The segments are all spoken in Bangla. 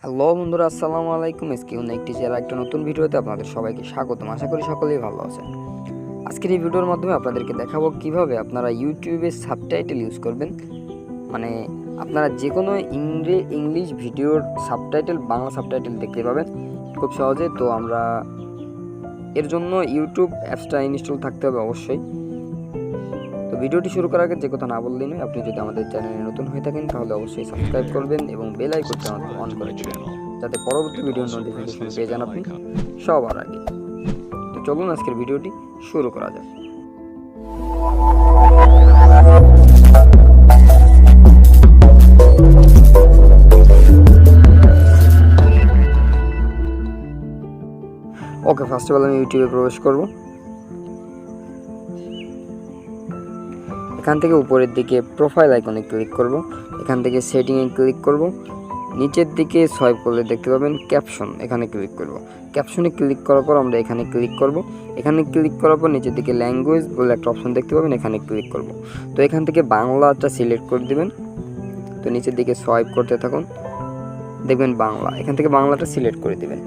হ্যালো বন্ধুরা, আসসালামু আলাইকুম। weℓcoʄe একটা নতুন ভিডিওতে আপনাদের সবাইকে স্বাগতম। আশা করি সকলেই ভালো আছেন। আজকের এই ভিডিওর মাধ্যমে আপনাদেরকে দেখাবো কিভাবে আপনারা ইউটিউবে সাবটাইটেল ইউজ করবেন। মানে আপনারা যে কোনো ইংলিশ ভিডিওর সাবটাইটেল, বাংলা সাবটাইটেল দেখতে পাবেন খুব সহজে। তো আমরা এর জন্য ইউটিউব অ্যাপসটা ইনস্টল থাকতে হবে অবশ্যই। তো ভিডিওটি শুরু করার আগে যে কথা না বললেই নয়, আপনি যদি আমাদের চ্যানেলে নতুন হয়ে থাকেন তাহলে অবশ্যই সাবস্ক্রাইব করবেন এবং বেল আইকনটা অন করে দিবেন, যাতে পরবর্তী ভিডিওর নোটিফিকেশন পেয়ে যান আপনি সবার আগে। তো চলুন আজকের ভিডিওটি শুরু করা যাক। ওকে, ফার্স্ট অফ অল আমি ইউটিউবে প্রবেশ করব। এখান থেকে উপরের দিকে প্রোফাইল আইকনে ক্লিক করব। এখান থেকে সেটিংয়ে ক্লিক করব। নিচের দিকে সোয়াইপ করলে দেখতে পাবেন ক্যাপশন, এখানে ক্লিক করব। ক্যাপশনে ক্লিক করার পর আমরা এখানে ক্লিক করব। এখানে ক্লিক করার পর নিচের দিকে ল্যাঙ্গুয়েজ বলে একটা অপশন দেখতে পাবেন, এখানে ক্লিক করব। তো এখান থেকে বাংলাটা সিলেক্ট করে দিবেন। তো নিচের দিকে সোয়াইপ করতে থাকুন, দেখবেন বাংলা, এখান থেকে বাংলাটা সিলেক্ট করে দিবেন।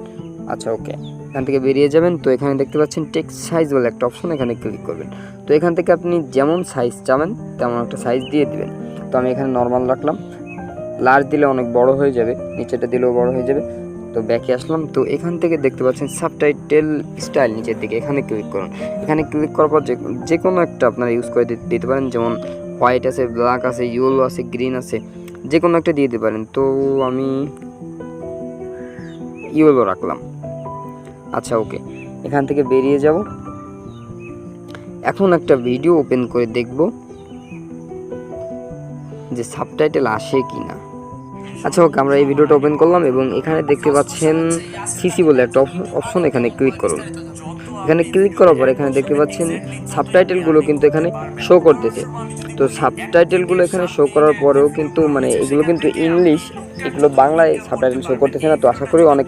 আচ্ছা, ওকে, এখান থেকে বেরিয়ে যাবেন। তো এখানে দেখতে পাচ্ছেন টেক্সট সাইজ বলে একটা অপশন, এখানে ক্লিক করবেন। তো এখান থেকে আপনি যেমন সাইজ চাবেন তেমন একটা সাইজ দিয়ে দিবেন। তো আমি এখানে নর্মাল রাখলাম। লার্জ দিলে অনেক বড় হয়ে যাবে, নিচেটা দিলেও বড় হয়ে যাবে। তো ব্যাকে আসলাম। তো এখান থেকে দেখতে পাচ্ছেন সাবটাইটেল স্টাইল নিচের দিকে, এখানে ক্লিক করুন। এখানে ক্লিক করার পর যে কোনো একটা আপনারা ইউজ করে দিতে পারেন, যেমন হোয়াইট আছে, ব্ল্যাক আছে, ইয়েলো আছে, গ্রিন আছে, যে কোনো একটা দিয়ে দিতে পারেন। তো আমি ইয়েলো রাখলাম। আচ্ছা, ওকে, এখান থেকে বেরিয়ে যাব। এখন একটা ভিডিও ওপেন করে দেখব যে সাবটাইটেল আসে কি না। আচ্ছা, ওকে, আমরা এই ভিডিওটা ওপেন করলাম এবং এখানে দেখতে পাচ্ছেন সিসি বলে একটা অপশন, এখানে ক্লিক করুন। এখানে ক্লিক করার পর এখানে দেখতে পাচ্ছেন সাবটাইটেলগুলো কিন্তু এখানে শো করতেছে। তো সাবটাইটেলগুলো এখানে শো করার পরেও কিন্তু এগুলো কিন্তু ইংলিশ, এগুলো বাংলায় সাবটাইটেল শো করতেছে না। তো আশা করি অনেক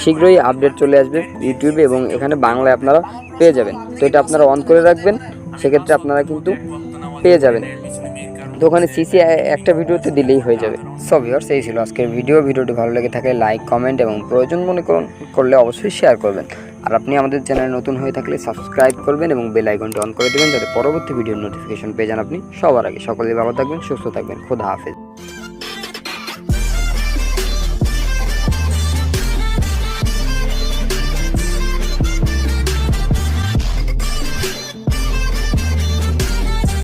শীঘ্রই আপডেট চলে আসবে ইউটিউবে এবং এখানে বাংলায় আপনারা পেয়ে যাবেন। তো এটা আপনারা অন করে রাখবেন, সেক্ষেত্রে আপনারা কিন্তু পেয়ে যাবেন। তো ওখানে সিসি একটা ভিডিওতে দিলেই হয়ে যাবে। সো ভিউয়ার্স, এই ছিল আজকের ভিডিওটি ভালো লেগে থাকলে লাইক, কমেন্ট এবং প্রয়োজন মনে করলে অবশ্যই শেয়ার করবেন। আর আপনি আমাদের চ্যানেলে নতুন হয়ে থাকলে সাবস্ক্রাইব করবেন এবং বেল আইকনটি অন করে দেবেন, যাতে পরবর্তী ভিডিওর নোটিফিকেশন পেয়ে যান আপনি সবার আগে। সকলেই ভালো থাকবেন, সুস্থ থাকবেন। খোদা হাফেজ।